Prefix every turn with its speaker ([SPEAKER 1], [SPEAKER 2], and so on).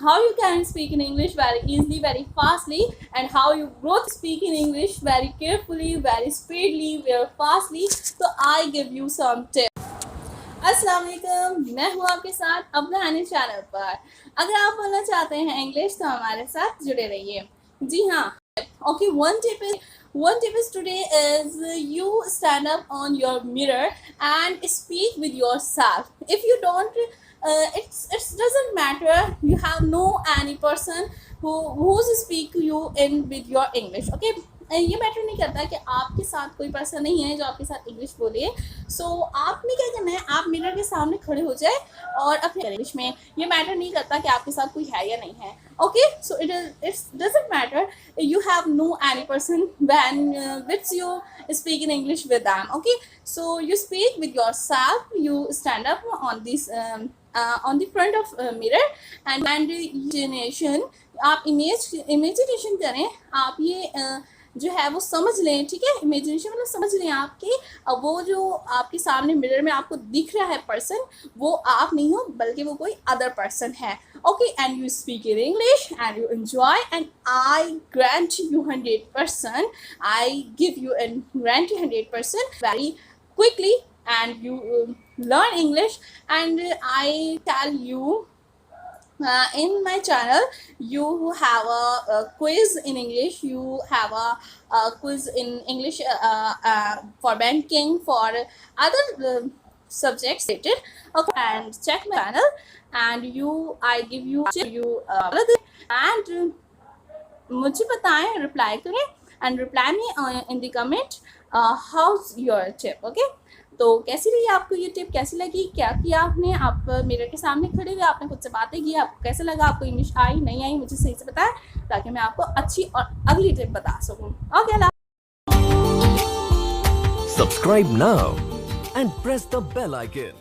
[SPEAKER 1] how you can speak in English very easily, very fastly, and how you both speak in English very carefully, very speedily, very fastly. So I give you some tips. अस्सलाम वालेकुम, मैं हूँ आपके साथ अफगानी channel पर। अगर आप बोलना चाहते हैं इंग्लिश तो हमारे साथ जुड़े रहिए। जी हाँ, okay, one tip is today is you stand up on your mirror and speak with yourself. If you don't, it doesn't matter. You have no any person who's speak you in with your English. Okay, ये matter नहीं करता कि आपके साथ कोई person नहीं है जो आपके साथ इंग्लिश बोले। सो आपने क्या करना है, आप मिरर के सामने खड़े हो जाए और अपने इंग्लिश में, ये मैटर नहीं करता कि आपके साथ कोई है या नहीं है। Okay, so it doesn't matter, you have no any person when which you speak in English with them. Okay, so you speak with yourself, you stand up on this on the front of mirrर and imagination, आप imagination करें, आप ये जो है वो समझ लें। ठीक है, इमेजिनेशन मतलब समझ लें आपके वो जो आपके सामने मिरर में आपको दिख रहा है पर्सन, वो आप नहीं हो बल्कि वो कोई अदर पर्सन है। Okay, and you speak in English and you enjoy and I grant you 100%, I give you and grant you 100% very quickly, and you learn English. And I tell you, in my channel you have a quiz in English, you have a quiz in English for banking, for other subjects related. Okay, and check my channel and I give you and मुझे बताएं, reply करें and reply me in the comment how's your tip. Okay, तो कैसी रही आपको ये tip, कैसी लगी, क्या किया आपने, आप मिरर के सामने खड़े हुए आपने खुद से बातें की, आपको कैसा लगा, आपको इंग्लिश आई नहीं आई, मुझे सही से बताएं ताकि मैं आपको अच्छी और अगली टिप बता सकूं। Okay,
[SPEAKER 2] Subscribe now and press the bell icon.